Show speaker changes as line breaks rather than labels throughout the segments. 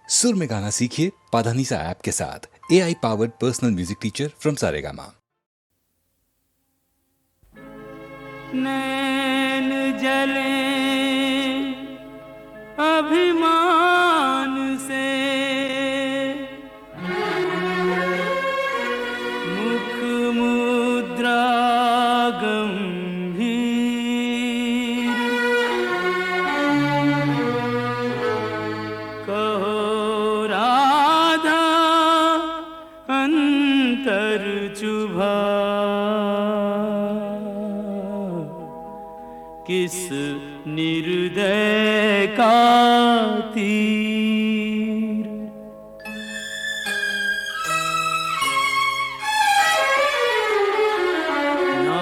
सुर में गाना सीखिए पाधानीसा ऐप के साथ। AI powered personal music teacher from Saregama.
नैन जले अभिमान से, मुख मुद्रा गंभीर, कहो राधा अंतर चुभा, किस निर्दय का तीर। ना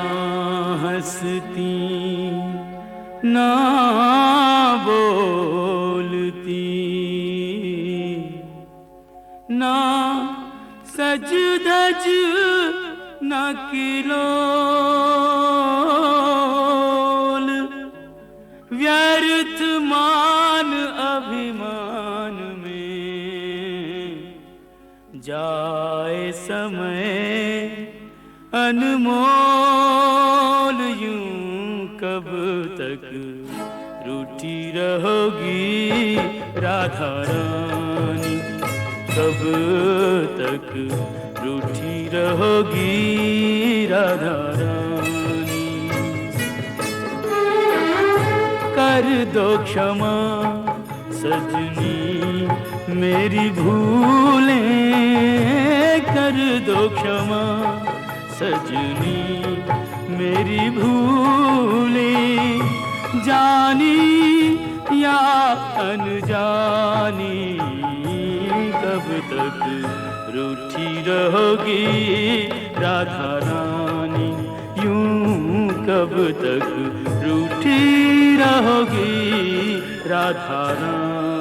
हंसती ना बोलती, ना सज धज न किलोल, व्यर्थ मान अभिमान में जाए समय अनमोल। यूं कब तक रूठी रहोगी राधा रानी, कब तक रूठी रहोगी राधा रानी। कर दो क्षमा सजनी मेरी भूलें, कर दो क्षमा सजनी मेरी भूलें, जानी या अनजानी। कब तक रूठी रहोगी राधा रानी, यूं कब तक रूठी रहोगी राधा रानी।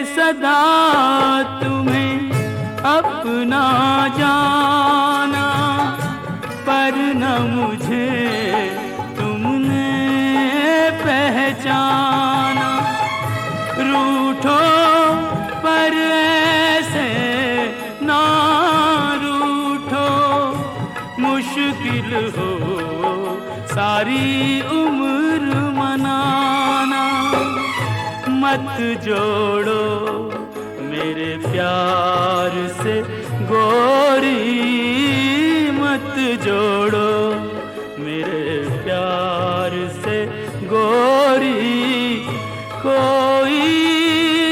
सदा तुम्हें अपना जाना, पर न मुझे तुमने पहचाना। रूठो पर ऐसे ना रूठो, मुश्किल हो सारी उम्र मनाना। मत जोड़ो मेरे प्यार से गोरी, मत जोड़ो मेरे प्यार से गोरी। कोई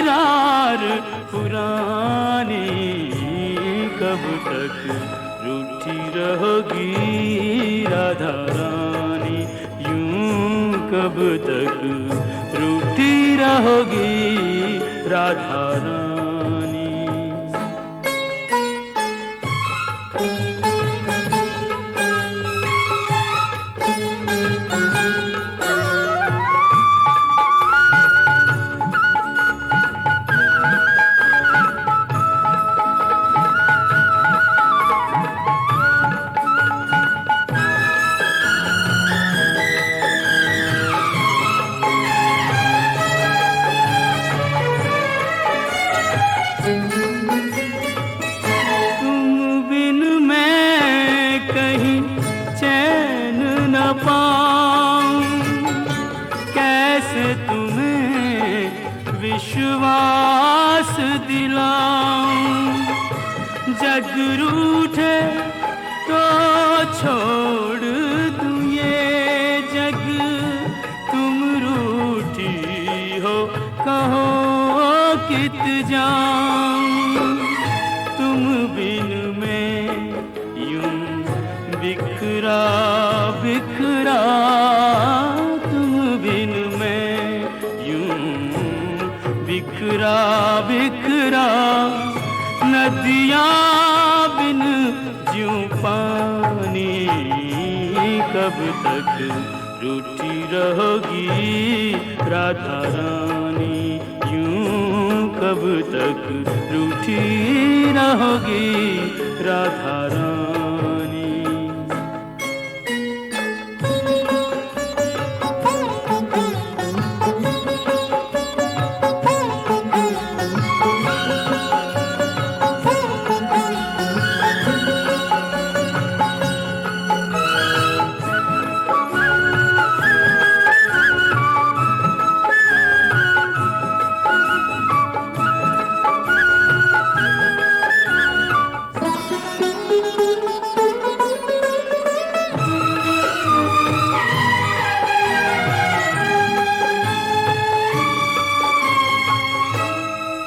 रार पुरानी, कब तक रूठी रहोगी राधा रानी, यूं कब तक रूठी रहोगी राधा रानी। विश्वास दिलाऊं, जग रूठे तो छोड़ दूं ये जग। तुम रूठी हो कहो कित जाऊं, तुम बिन मैं यूं बिखरा बिखरा। तुम बिन मैं यूं बिखरा बिखरा, नदियाँ बिन ज्यों यूं पानी, कब तक रूठी रहोगी राधा रानी, यूं कब तक रूठी रहोगी राधा रानी।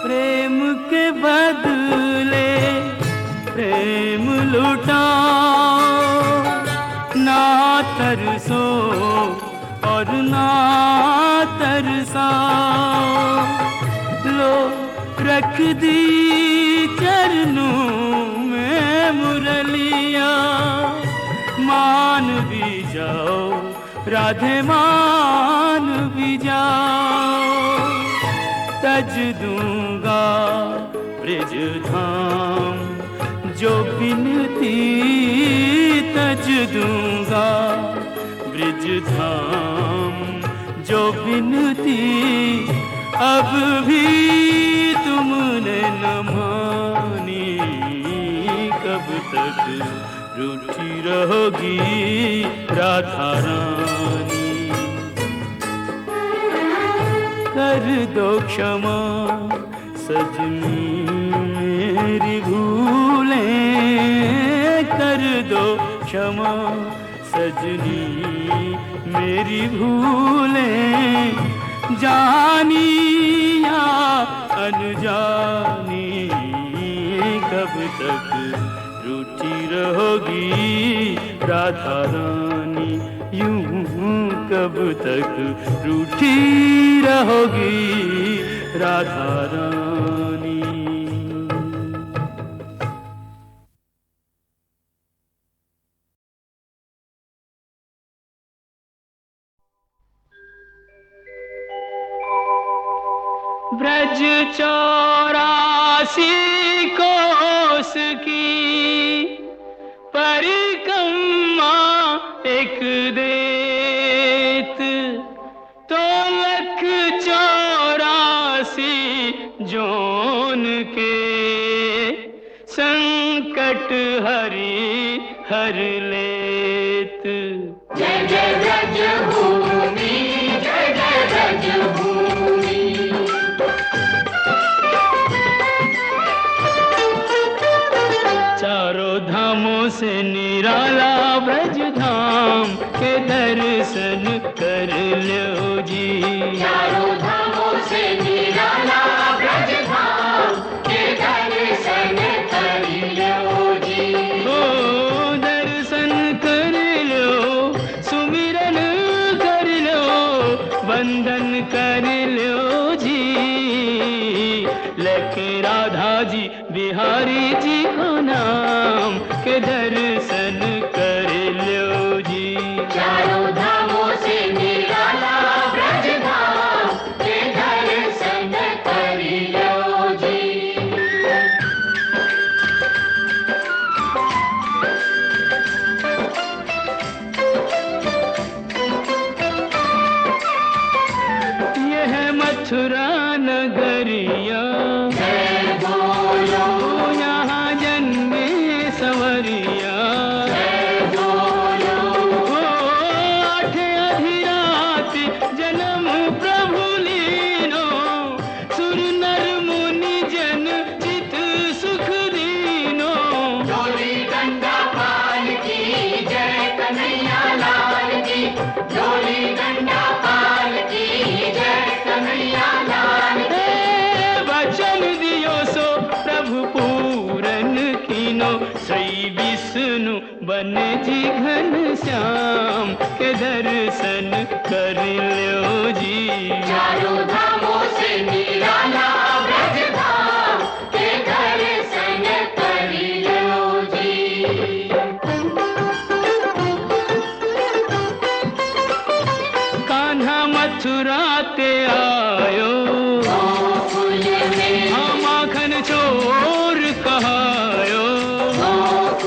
प्रेम के बदले प्रेम लुटाओ, ना तरसो और ना तरसाओ, लो रख दी चरणों में मुरलिया, मान भी जाओ राधे मान भी जाओ, तज दूंगा ब्रिज धाम जो बिनती, तज दूंगा ब्रिज धाम जो बिनती, अब भी तुमने न मानी, कब तक रूठी रहोगी राधा रानी। कर दो क्षमा सजनी मेरी भूलें, कर दो क्षमा सजनी मेरी भूलें, जानी या अनजानी, कब तक रूठी रहोगी राधा रानी, यूं कब तक रूठी रहोगी राधा रानी। ब्रज 84 कोस की परिक्रमा एक देत, तो 184 जोन के संकट हरि हर लेत।
जय जय ब्रज भूमि, जय जय ब्रज भूमि।
चारों धामों से निराला ब्रज धाम के दर्शन कर लो जी,
चारों धामों से निराला ब्रज धाम के दर्शन कर लो जी।
ओ दर्शन कर लो, सुमिरन कर लो, वंदन कर लो जी, लेके राधा जी बिहारी जी को नाम के दर्शन कर लो जी।
चारों धामों से निराला ब्रज धाम के दर्शन कर लो जी।
ये है मथुरा नगरिया,
जय बोलो
यहाँ जन्मे संवरिया,
जय बोलो
ओ आठ अधिरात जन्म प्रभु लीनो, सुर नर मुनि जन चित सुख दीनो।
डोली डंडा पाल की जय कन्हैया लाल की, डोली डंडा पाल की जय कन्हैया लाल की।
वचन दियो सो प्रभु पूरन कीनो, श्री विष्णु बन जी घन श्याम के दर्शन कर लो जी।
चारों धामों से निराला ब्रज धाम के दर्शन कर लो जी।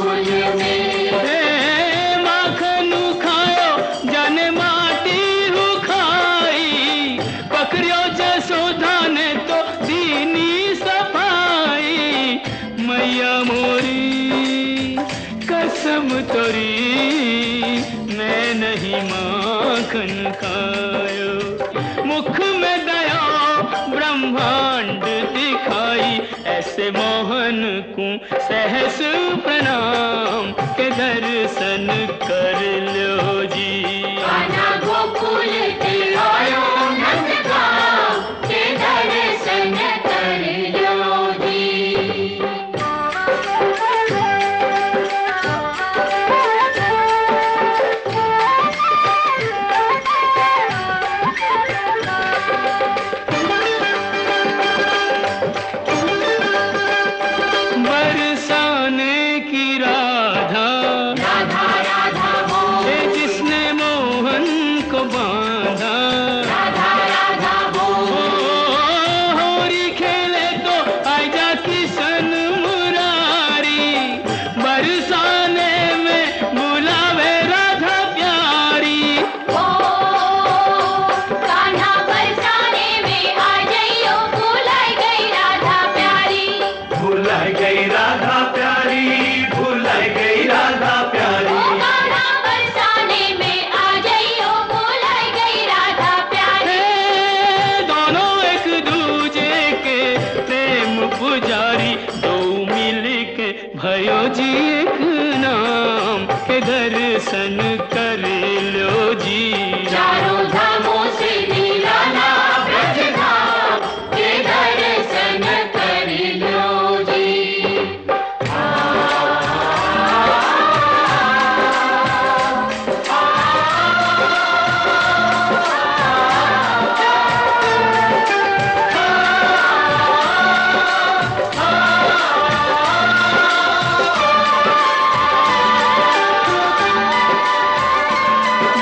गोकुल में
माखन खायो जाने माटी हु खाई, पकड़ियो जसोदा ने तो दीनी सफाई। मैया मोरी कसम तोरी मैं नहीं माखन खायो, मुख में दया ब्रह्मांड दिखाई। ऐसे मोहन को सहस प्रणाम के दर्शन कर लो जी।
कान्हा गोकुल के आयो नंदगांव के दर्शन कर लो जी।
बरसाने की राधा
राधा राधा बोल,
है जिसने मोहन को बांधा।
राधा राधा बोल,
होरी खेले तो आजा किशन मुरारी, बरसाने में बुलावे राधा प्यारी।
ओ कान्हा बरसाने में आ जाइयो, भुलाई गई राधा प्यारी।
भुलाई गई राधा प्यारी, भुलाई गई राधा
ओ
प्यारी।
कान्हा बरसाने में आ जाइयो, भुलाई गई राधा प्यारी।
दोनों एक दूजे के प्रेम पुजारी, दो मिल के भयो जी एक नाम के दर्शन कर लो जी।
चारों धामों से निराला ब्रज धाम के दर्शन कर लो जी।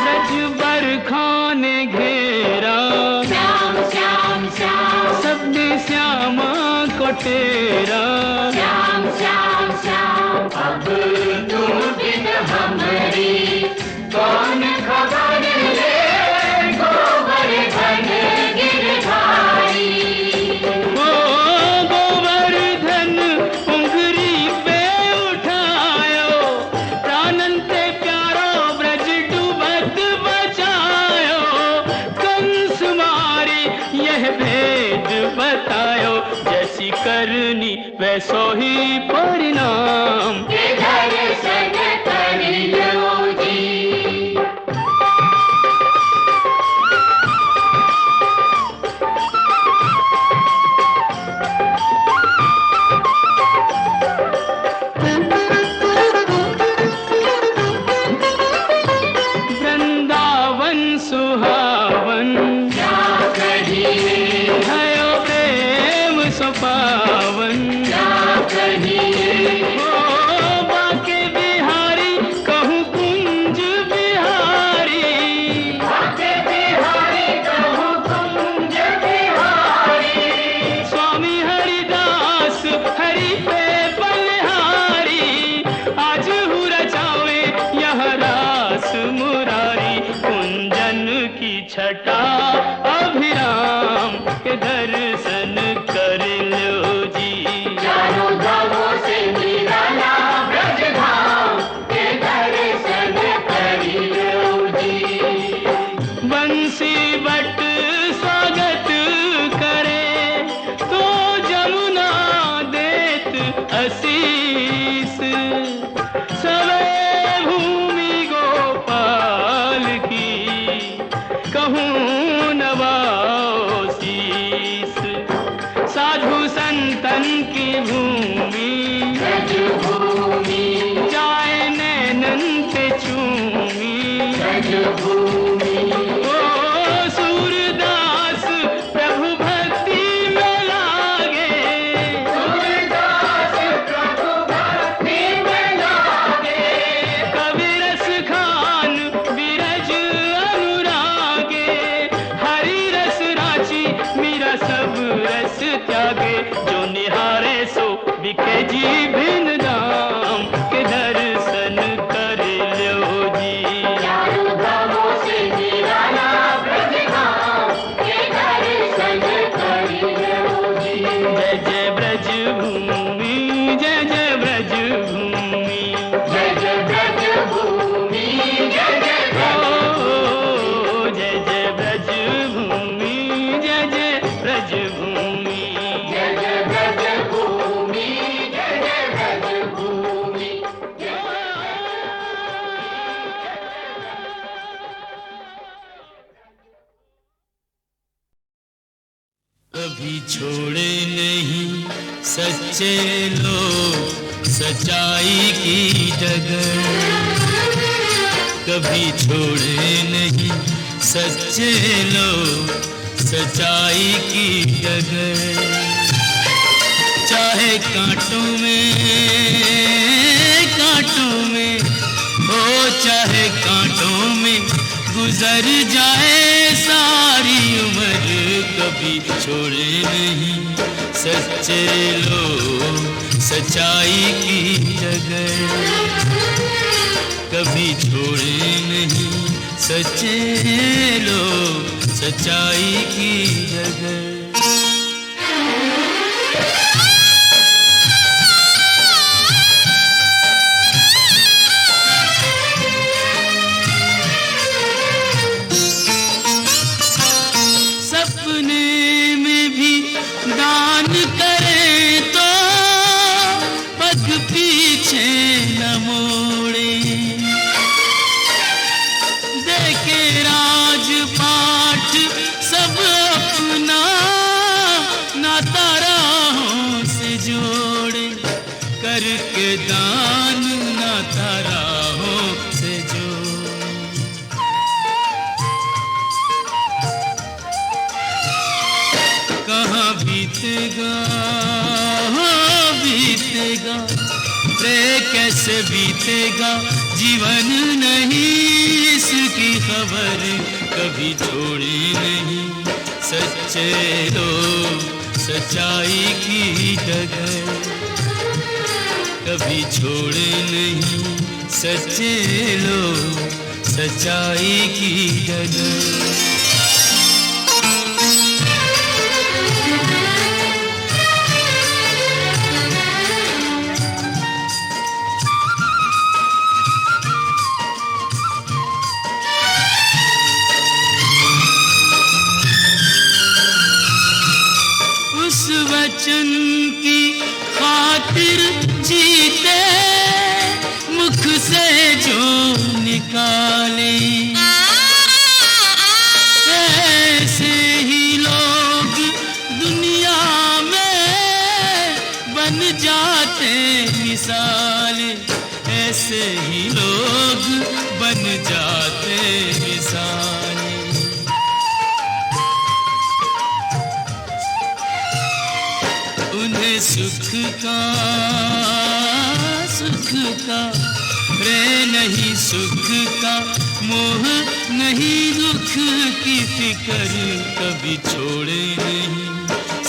ब्रज बरखा ने घेरा,
श्याम श्याम श्याम
सबने श्यामा को तेरा।
श्याम श्याम श्याम, अब तुम बिन हमारी कौन खबर ले, गोवर्धन गिरधारी।
ओ गोवर्धन उंगरी पे उठायो, प्राणंते प्यारो ब्रज डूबत बचायो। कंस मारी यह भेद बतायो, जैसी करनी वैसो ही परिणाम।
के दर्शन कर लो जी।
वृंदावन सुहावन
क्या कहिए,
भयो प्रेम सुपावन।
क्या कहिए,
ओ बाके बिहारी कहूँ कुंज बिहारी।
बाके बिहारी कहूँ कुंज बिहारी।
स्वामी हरिदास हरि पे बलिहारी, आज हूँ रचावे यह रास मुरारी। कुंजन की छटा अभिराम के दर्शन कर लो जी।
चारों धामों से निराला ब्रज धाम के दर्शन कर लो जी।
बंसी बट स्वागत करे तो जमुना देत आशीष। सवे भूमि गोपाल की कहूँ नवाओ शीस। साधु संतन की भूमि
ब्रज भूमि,
जाए नैनन पे चूमी।
ब्रज भूमि,
ओ सूरदास प्रभु भक्ति में लागे,
सूरदास प्रभु भक्ति में लागे।
कवि रस खान बिरज अनुरागे। हरि रस राची मीरा सब रस त्यागे, जो निहारे सो बिके जी भिन्न दाम के दर कभी छोड़े नहीं सच्चे लोग सच्चाई की डगर, कभी छोड़े नहीं सच्चे लोग सच्चाई की डगर। चाहे कांटों में हो, चाहे कांटों में गुजर जाए सारी उम्र, कभी छोड़े नहीं सच्चे लोग सच्चाई की डगर, कभी छोड़े नहीं सच्चे लोग सच्चाई की डगर। दान करें तो पग पीछे न मोड़े, देखे राजपाट सब अपना नाता राहों से जोड़े, करके दान नाता राहों से जोड़े। कहाँ बीतेगा बीतेगा रे कैसे बीतेगा जीवन, नहीं इसकी खबर, कभी छोड़े नहीं सच्चे लोग सच्चाई की डगर, कभी छोड़े नहीं सच्चे लोग सच्चाई की डगर। वचन की खातिर जीते मुख से जो निकाले, ऐसे ही लोग दुनिया में बन जाते मिसाल, ऐसे ही लोग बन जाते मिसाल। उन्हें सुख का रे नहीं सुख का मोह, नहीं दुख की फिक्र, कभी छोड़े नहीं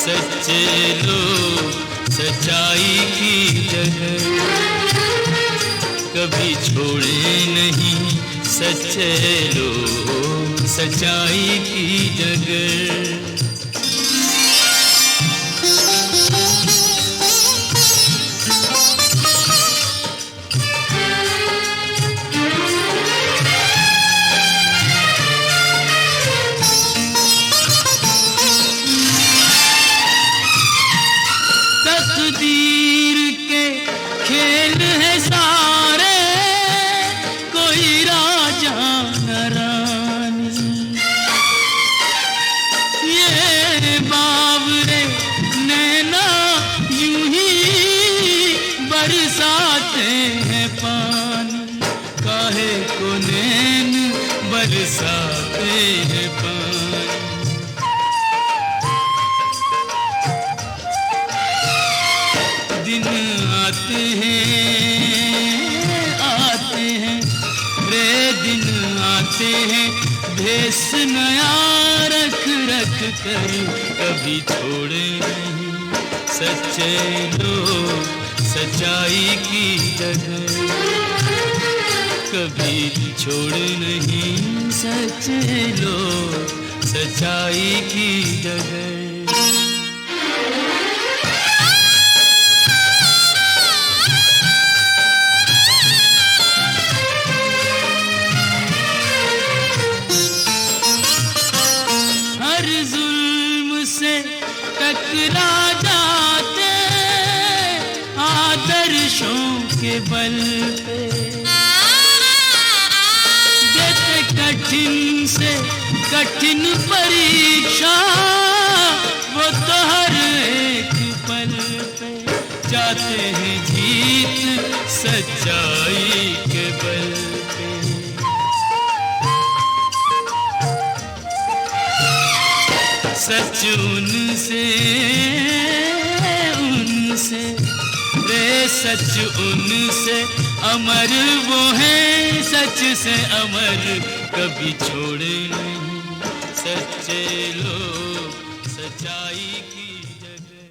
सच्चे लोग सच्चाई की डगर, कभी छोड़े नहीं सच्चे लोग सच्चाई की डगर। तकदीर के खेल है सारे, कोई राजा न रानी, ये बावरे नैना यूं ही बरसाते हैं पानी, काहे को नैन बरसाते हैं पानी। दिन आते हैं रे दिन आते हैं, भेस नया रख रख कर, कभी छोड़े नहीं सच्चे लोग सच्चाई की डगर, कभी छोड़े नहीं सच्चे लोग सच्चाई की डगर। टकरा जाते आदर्शों के बल पे, देते कठिन से कठिन परीक्षा वो तो हर एक पल पे जाते हैं जीत सच्चाई के बल पे। सच उनसे रे सच उनसे अमर वो है, सच से अमर कभी छोड़े नहीं सच्चे लोग सच्चाई की जगह।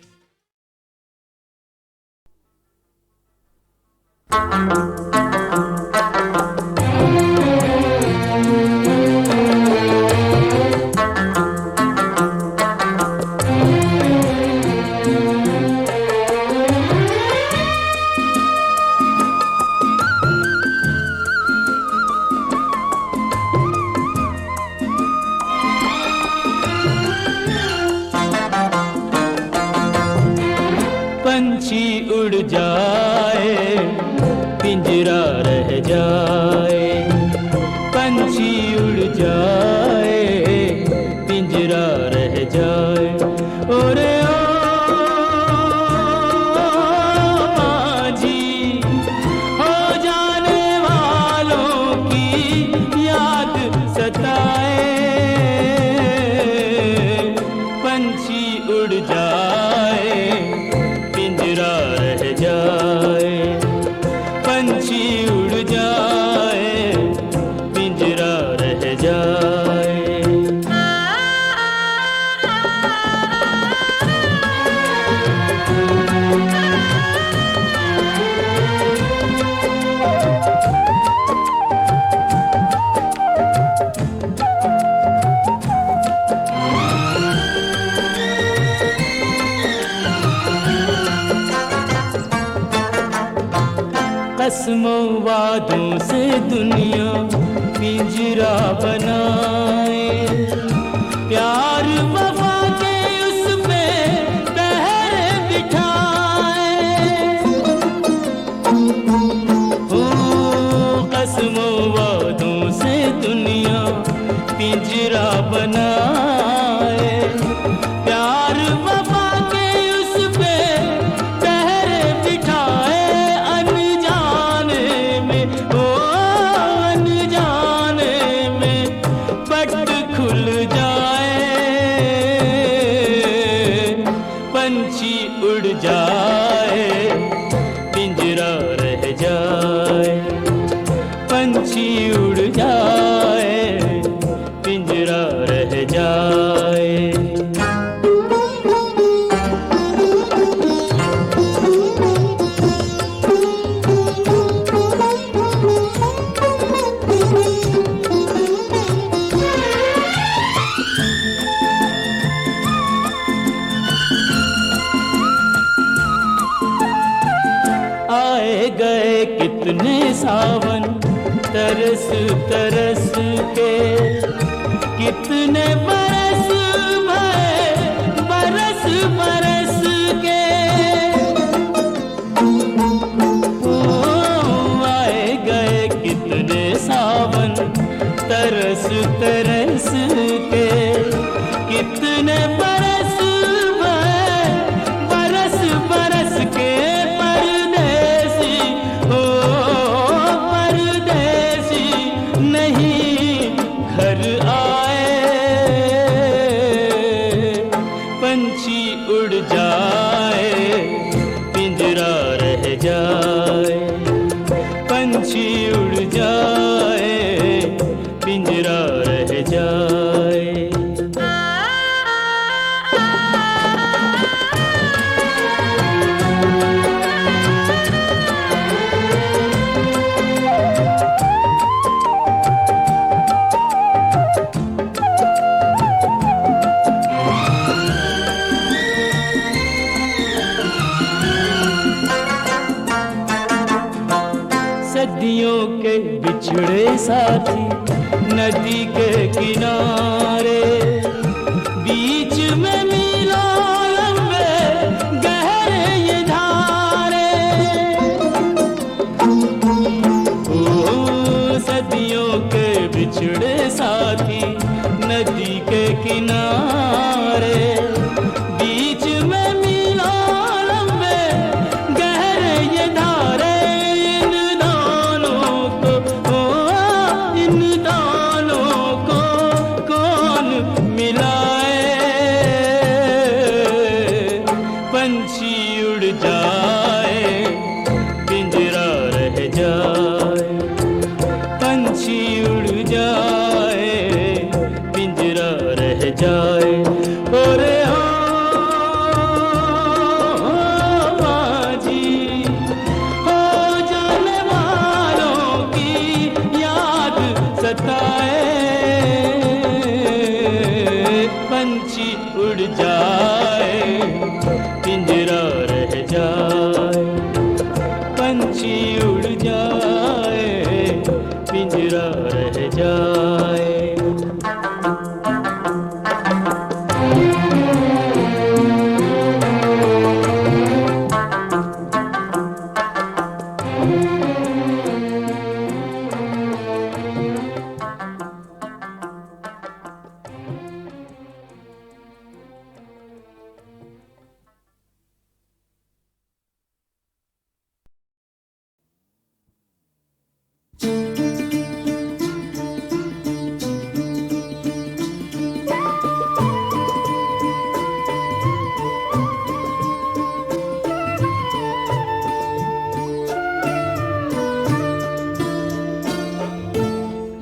पंछी उड़ जाए पिंजरा रह जाए, पंछी उड़ जाए पिंजरा रह जाए। ओरे जी हो जाने वालों की याद सताए, पंछी उड़ जाए पिंजरा रह जाए, पंछी उड़ जाए पिंजरा रह जाए। कसमों वादों से दुनिया पिंजरा बनाए, प्यार वफा के उस पे पहरे बिठाए। ओ कसमों वादों से दुनिया पिंजरा बनाए, प्यार वफा के उस पे पहरे बिठाए। पंछी उड़ जाए पिंजरा रह जाए, पंछी उड़ जाए पिंजरा रह जाए। आए गए कितने सावन तरस तरस के, कितने बरस भरे बरस बरस के। ओ आए गए कितने सावन तरस तरस के, कितने बरस भरे बरस बरस के। पंछी उड़ जाए पिंजरा रह जाए, पंछी उड़ जाए पिंजरा रह जाए। सदियों के बिछड़े साथी नदी के किनारे, बीच में मीलों लंबे गहरे ये धारे। ओ सदियों के बिछड़े साथी नदी के किनारे, उड़ जाए पिंजरा रह जाए, पंछी उड़ जाए पिंजरा रह जाए।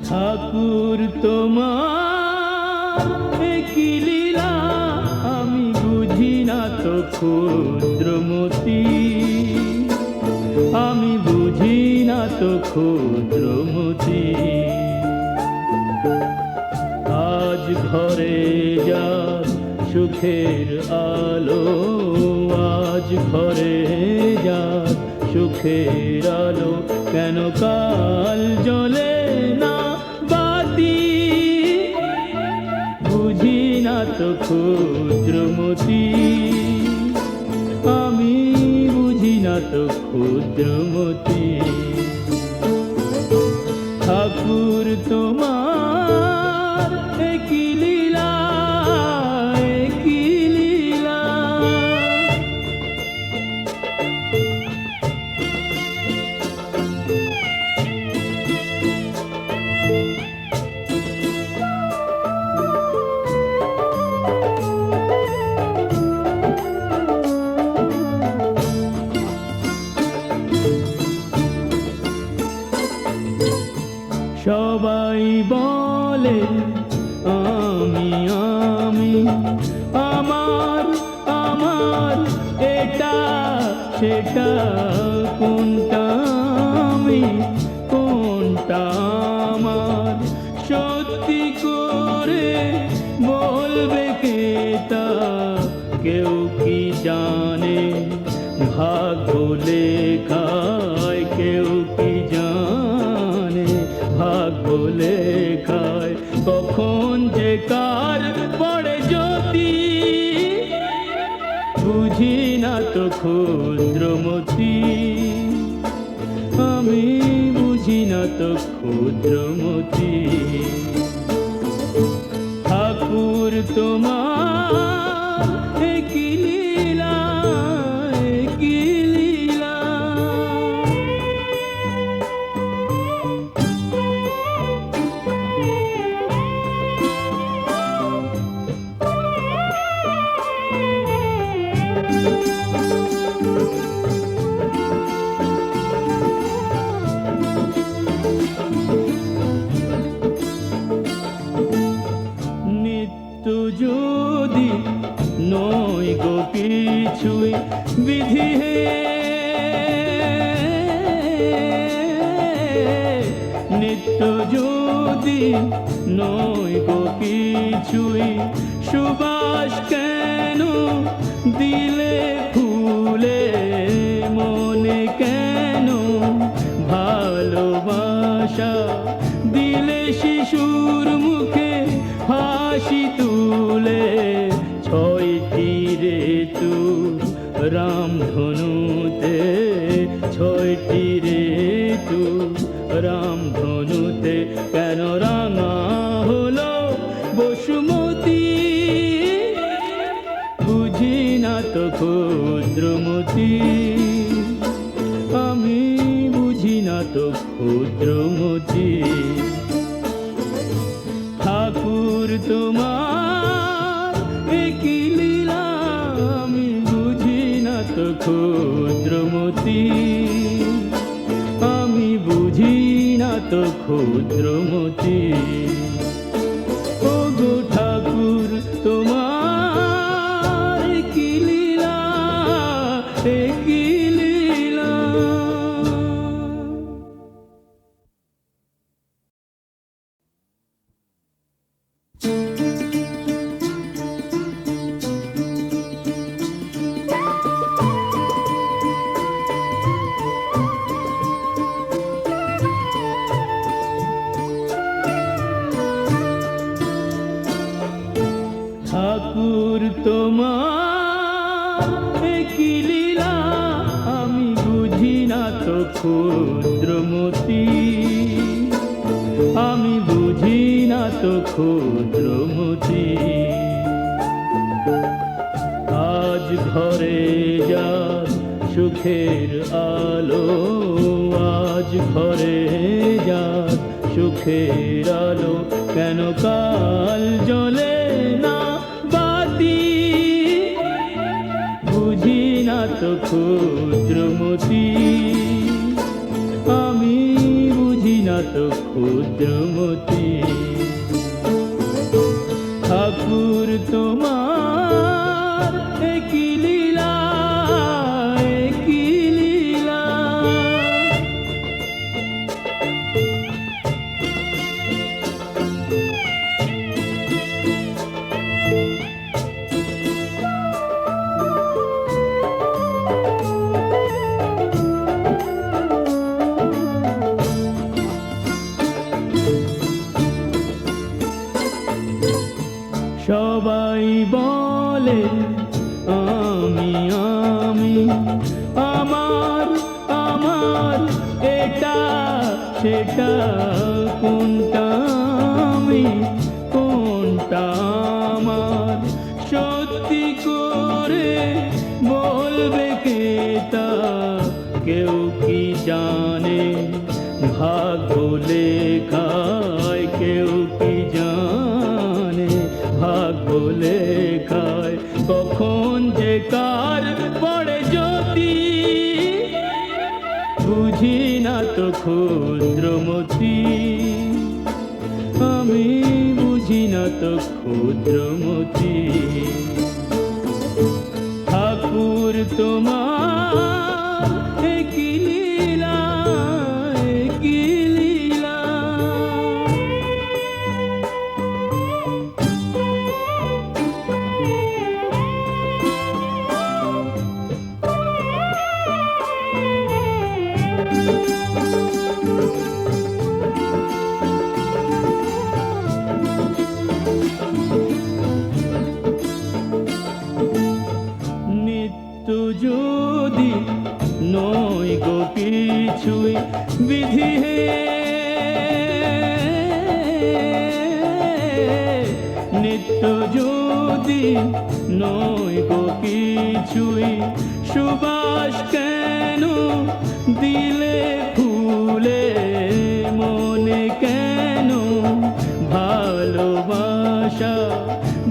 ঠাকুর তোমার কি লীলা আমি বুঝি না তো ক্ষুদ্রমতি, আমি বুঝি না তো ক্ষুদ্রমতি। আজ ঘরে যার সুখের আলো, আজ ঘরে যার সুখের আলো, কেন কাল জ্বলে না বাতি? বুঝি না তো ক্ষুদ্রমতি, আমি বুঝি না তো ক্ষুদ্রমতি। ঠাকুর তোমার কি লীলা, কি লীলা। সবাই বলে আমি আমি, আমার আমার, এটা সেটা, কোনটা আমি কোনটা আমার? সত্যি করে বলবে কে তা? কেউ কি জানে ভাগ্য লেখায়? কেউ কি জানে ভাগ্য লেখায় কখন যে কার পড়ে জ্যোতি? বুঝি না তো ক্ষুদ্রমতি, আমি বুঝি না তো ক্ষুদ্রমতি। ঠাকুর তোমার কি লীলা, কি লীলা। নিত্য যদি নয় গো কিছুই বিধি হে, নিত্য যদি নয় গো কিছুই, সুবাস কেন দিলে ফুলে মনে? কেন ভালোবাসা দিলে শিশুর মুখে হাসি তুলে? ছয়টি ঋতু রামধনুতে, ছয়টি ঋতু রামধনুতে, কেন রাঙা হলো বসুমতী? বুঝি না তো ক্ষুদ্রমতি, আমি বুঝি না তো ক্ষুদ্রমতি। ঠাকুর তোমার কি লীলা, আমি বুঝি না তো ক্ষুদ্রমতি, আমি বুঝি না তো ক্ষুদ্রমতি। ও গো ঠাকুর তোমার কি লীলা, কি লীলা। তো ক্ষুদ্রমতি আজ ঘরে যার সুখের আলো আজ ঘরে যার সুখের আলো কেন কাল জ্বলে না বাতি বুঝি না তো ক্ষুদ্রমতি আমি বুঝি না তো ক্ষুদ্রমতি ঠাকুর তোমার একই লীলা একই লীলা সবাই বলে আমি আমি আমার আমার এটা সেটা কোনটা আমি কোনটা আমার সত্যি করে বলবে কে তা কেউ কি জানে ভাগ্য লেখায় কেউ কি জানে ভাগ্য লেখায় কখন যে কার পড়ে জ্যোতি বুঝি না তো ক্ষুদ্রমতি আমি বুঝি না তো ক্ষুদ্রমতি ঠাকুর তোমার একই লীলা একই লীলা নিত্য যদি নয় গো কিছুই বিধি হে নিত্য যদি নয় গো কিছুই সুবাস কেন দিলে ফুলে মনে কেন ভালোবাসা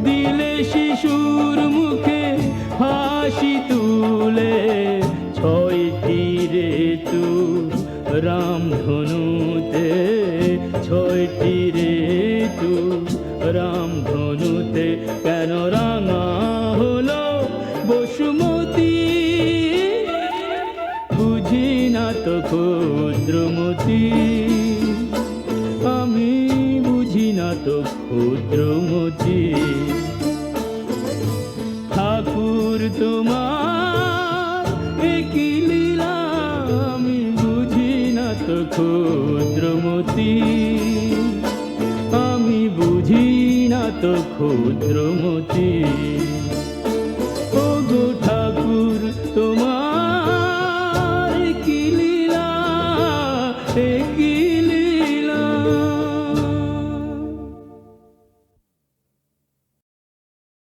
দিলে শিশুর মুখে হাসি তুলে ছয়টি ঋতু রামধনুতে ছয়টি ঋতু রামধনুতে কেন রাঙা হলো বসুমতী বুঝি না তো ক্ষুদ্রমতি আমি বুঝি না তো ক্ষুদ্রমতি